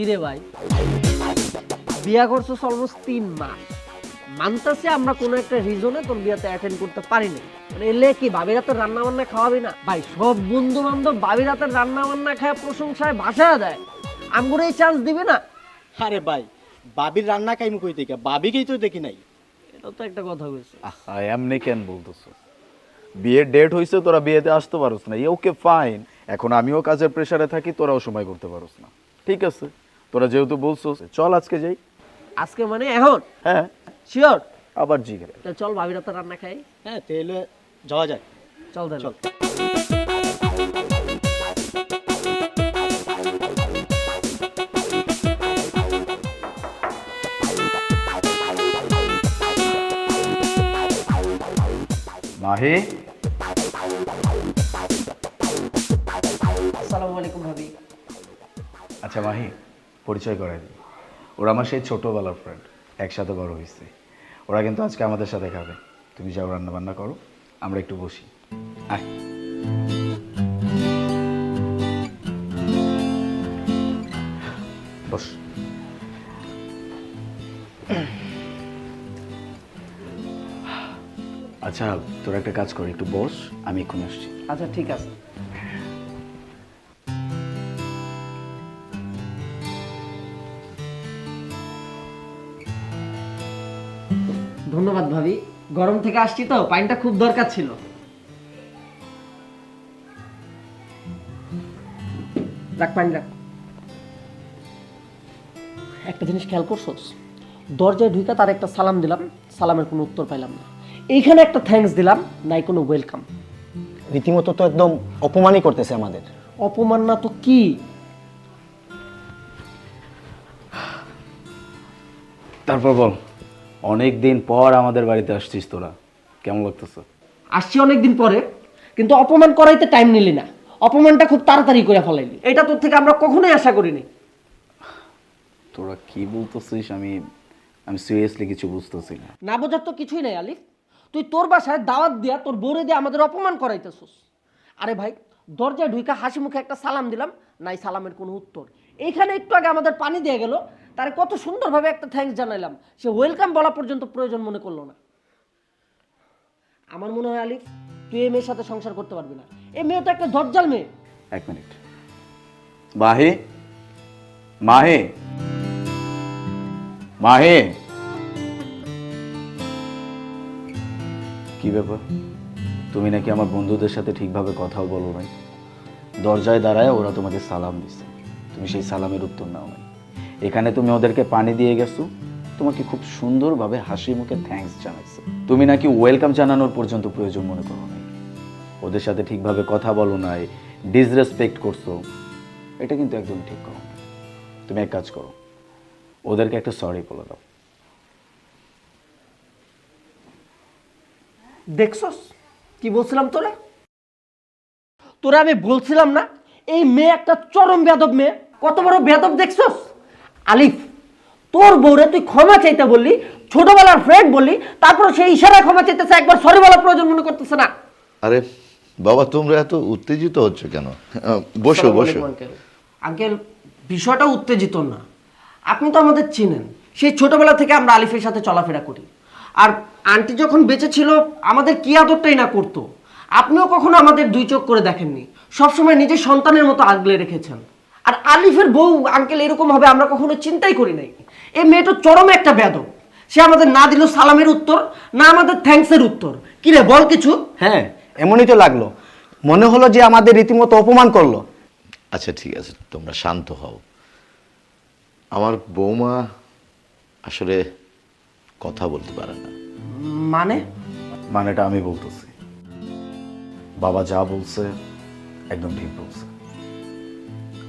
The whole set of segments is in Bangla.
কিরে ভাই, বিয়া করছো অলমোস্ট 3 মাস, মানতাছে আমরা কোনো একটা রিজনে তোর বিয়াতে অ্যাটেন্ড করতে পারি নাই, মানে এলে কি ভাবি রাতের রান্না বান্না খাওয়াবি না? ভাই সব বন্ধু বান্ধব ভাবি রাতের রান্না বান্না খায় প্রশংসায় ভাষা দেয়, আমগুলো এই চান্স দিবে না? আরে ভাই, বাবির রান্না কাইমু কই থেকে? বাবিকেই তো দেখি নাই। এটা তো একটা কথা বলছে। এমনি কেন বলতেছ? বিয়ের ডেট হইছে, তোরা বিয়েতে আসতে পারোস না, ওকে ফাইন। এখন আমিও কাজের প্রেসারে থাকি, তোরাও সময় করতে পারোস না, ঠিক আছে। তোরা যেহেতু বলছোস, চল আজকে যাই। আজকে মানে এখন? হ্যাঁ, শিওর? আবার জিজ্ঞেস। তা চল ভাবি রাতের রান্না খাই। হ্যাঁ, তাহলে যাওয়া যায়। চল তাহলে। চল। মাহি, আসসালামু আলাইকুম ভাবি। আচ্ছা মাহি, পরিচয় করাই দিই। ওরা আমার সেই ছোটবেলার ফ্রেন্ড, একসাথে বড় হয়েছে। ওরা কিন্তু আজকে আমাদের সাথে খাবে। তুমি যাও, রান্না বান্না করো, আমরা একটু বসি। আয়। বস। আচ্ছা, তোর একটা কাজ কর, একটু বস, আমি এখন আসছি। আচ্ছা ঠিক আছে। ধন্যবাদ ভাবি, গরম থেকে আসছি তো পানিটা খুব দরকার ছিল। রাখ পানি রাখ। একটা জিনিস খেয়াল করছোস, দরজায় ঢুকে তার একটা সালাম দিলাম, সালামের কোনো উত্তর পাইলাম না। এইখানে একটা থ্যাঙ্কস দিলাম, নাই কোনো ওয়েলকাম। রীতিমতো তো একদম অপমানই করতেছে আমাদের। অপমান না তো কি? তারপর বল, অনেক দিন পর আমাদের বাড়িতে আসছিস, তোরা কেমন লাগতেছে? আসছি অনেকদিন পরে, কিন্তু অপমান করাইতে টাইম নিলি না, অপমানটা খুব তাড়াতাড়ি করে ফেলাইলি। এটা তোর থেকে আমরা কখনোই আশা করিনি। তোরা কি বলতেছিস? আমি সিরিয়াসলি কিছু বুঝতেছি না। না বোঝার তো কিছুই নাই আলিফ, তুই তোর বাসায় দাওয়াত দিয়া তোর বউরে দিয়ে আমাদের অপমান করাইতেছিস। আরে ভাই, দরজায় ঢুইকা হাসি মুখে একটা সালাম দিলাম, নাই সালামের কোনো উত্তর। এইখানে একটু আগে আমাদের পানি দিয়ে গেল, তারে কত সুন্দরভাবে একটা থ্যাঙ্কস জানাইলাম, সে ওয়েলকাম বলা পর্যন্ত প্রয়োজন মনে করলো না। আমার মনে হয় আলিফ, তুই এই মেয়ের সাথে সংসার করতে পারবি না। এই মেয়ে তো একটা দরজাল মেয়ে। এক মিনিট। মাহি, মাহি, মাহি, কি ব্যাপার? তুমি নাকি আমার বন্ধুদের সাথে ঠিকভাবে কথাও বলো নাই। দরজায় দাঁড়ায় ওরা তোমাকে সালাম দিছে, তুমি সেই সালামের উত্তর নাও নাই। এখানে তুমি ওদেরকে পানি দিয়ে গেছো, তোমাকে খুব সুন্দরভাবে হাসি মুখে থ্যাঙ্কস জানাইছে, তুমি নাকি ওয়েলকাম জানানোর পর্যন্ত প্রয়োজন মনে করো নাই। ওদের সাথে ঠিকভাবে কথা বলো নাই, ডিসরেসপেক্ট করছো, এটা কিন্তু একদম ঠিক করো না। তুমি এক কাজ করো, ওদেরকে একটা সরি বলে দাও। দেখছস কি বলছিলাম তোরে? তোরে আমি বলছিলাম না এই মেয়ে একটা চরম বেয়াদব মেয়ে? কত বড় বেয়াদব দেখছস? আলিফ, তোর বউরে তুই ক্ষমা চাইতে বললি, ছোটবেলার ফ্রেন্ড বললি, তারপর সেই ইশারায় ক্ষমা চাইতেছে, একবার সরি বলার প্রয়োজন মনে করতেছে না। আরে বাবা, তোমরা এত উত্তেজিত হচ্ছে কেন? বসো বসো। আঙ্কেল, বিষয়টা উত্তেজিত না, আপনি তো আমাদের চিনেন, সেই ছোটবেলা থেকে আমরা আলিফের সাথে চলাফেরা করি। আর আন্টি যখন বেঁচে ছিল আমাদের কি আদরটাই না করতো। আপনিও কখনো আমাদের দুই চোখ করে দেখেননি, সবসময় নিজের সন্তানের মতো আগলে রেখেছেন। আর আলিফের বউ আঙ্কেল এরকম হবে আমরা কখনো চিন্তাই করি নাই। এই মেয়েটা চরম একটা বেয়াদব, সে আমাদের না দিল সালামের উত্তর, না আমাদের থ্যাঙ্কসের উত্তর। কি রে বল কিছু। হ্যাঁ, এমনই তো লাগলো, মনে হলো যে আমাদের রীতিমতো অপমান করলো। আচ্ছা ঠিক আছে, তোমরা শান্ত হও। আমার বৌমা আসলে কথা বলতে পারে না। মানে? মানেটা আমি বলতেছি। বাবা যা বলছে একদম ঠিক বলছে,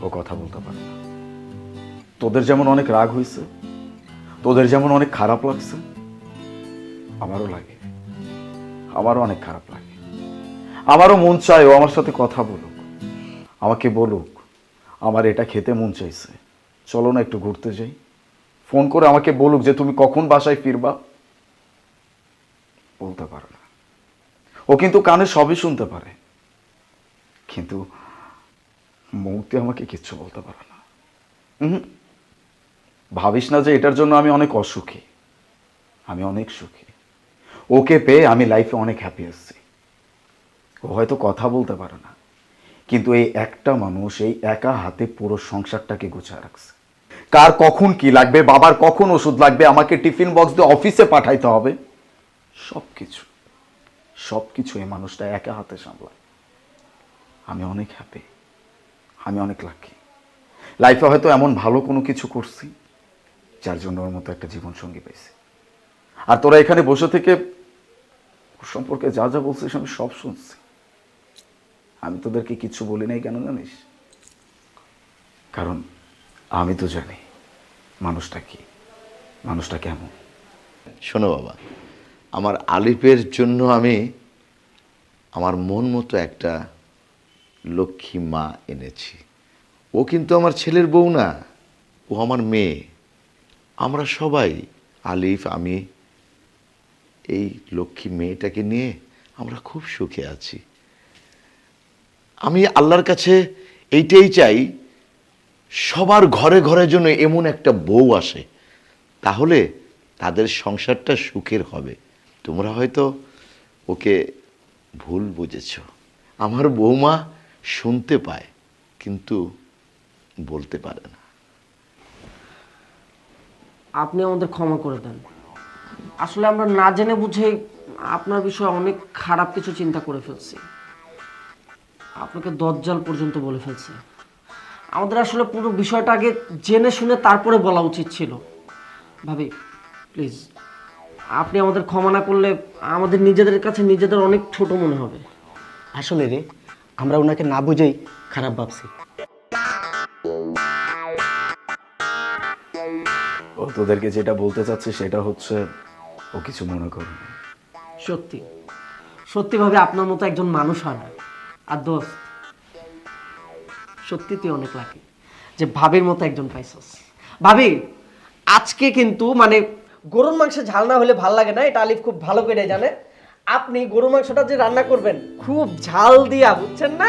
ও কথা বলতে পারে না। তোদের যেমন অনেক রাগ হয়েছে, তোদের যেমন অনেক খারাপ লাগছে, আমারও লাগে, আমারও অনেক খারাপ লাগে। আমারও মন চায় ও আমার সাথে কথা বলুক, আমাকে বলুক আমার এটা খেতে মন চাইছে, চলো না একটু ঘুরতে যাই। ফোন করে আমাকে বলুক যে তুমি কখন বাসায় ফিরবা। বলতে পারে না। ও কিন্তু কানে সবই শুনতে পারে, কিন্তু মুখ দিয়ে আমাকে কিচ্ছু বলতে পারে না। ভাবিস না যে এটার জন্য আমি অনেক অসুখী, আমি অনেক সুখী। ওকে পেয়ে আমি লাইফে অনেক হ্যাপি আছি। ও হয়তো কথা বলতে পারে না, কিন্তু এই একটা মানুষ এই একা হাতে পুরো সংসারটাকে গুছিয়ে রাখছে। কার কখন কি লাগবে, বাবার কখন ওষুধ লাগবে, আমাকে টিফিন বক্স দিয়ে অফিসে পাঠাইতে হবে, সবকিছু সবকিছু এই মানুষটা একা হাতে সামলায়। আমি অনেক হ্যাপি, আমি অনেক লাকি। লাইফে হয়তো এমন ভালো কোনো কিছু করছি যার জন্য ওর মতো একটা জীবন সঙ্গী পেয়েছি। আর তোরা এখানে বসে থেকে ওর সম্পর্কে যা যা বলছিস আমি সব শুনছি। আমি তোদেরকে কিছু বলি নাই, কেন জানিস? কারণ আমি তো জানি মানুষটা কি, মানুষটা কেমন। শোনো বাবা, আমার আলিফের জন্য আমি আমার মন মতো একটা লক্ষ্মী মা এনেছি। ও কিন্তু আমার ছেলের বউ না, ও আমার মেয়ে। আমরা সবাই, আলিফ, আমি, এই লক্ষ্মী মেয়েটাকে নিয়ে আমরা খুব সুখে আছি। আমি আল্লাহর কাছে এইটাই চাই, সবার ঘরে ঘরে যেন এমন একটা বউ আসে, তাহলে তাদের সংসারটা সুখের হবে। তোমরা হয়তো ওকে ভুল বুঝেছ। আমার বৌমা শুনতে পায় কিন্তু বলতে পারে না। আপনি আমাদের ক্ষমা করে দেন। আসলে আমরা না জেনে বুঝে আপনার বিষয়ে অনেক খারাপ কিছু চিন্তা করে ফেলছি, আপনাকে দজ্জাল পর্যন্ত বলে ফেলছি। আমাদের আসলে পুরো বিষয়টা আগে জেনে শুনে তারপরে বলা উচিত ছিল। ভাবি প্লিজ, আপনি আমাদের ক্ষমা না করলে আমাদের নিজেদের কাছে নিজেদের অনেক ছোট মনে হবে। আসলে রে, আমরা ওনাকে না বুঝেই খারাপ ভাবছি। ও তোদেরকে যেটা বলতে চাচ্ছে সেটা হচ্ছে, ও কিছু মনে করবে না। সত্যি সত্যি ভাবে আপনার মতো একজন মানুষ হয় না। আর দোস্ত, সত্যি তুই অনেক লাকি যে ভাবির মতো একজন পাইছস। ভাবি, আজকে কিন্তু মানে গরুর মাংসে ঝাল না হলে ভাল লাগে না, এটা আলিফ খুব ভালো করে জানে। আপনি গরুর মাংসটা যে রান্না করবেন খুব ঝাল দিয়া, বুঝছেন না?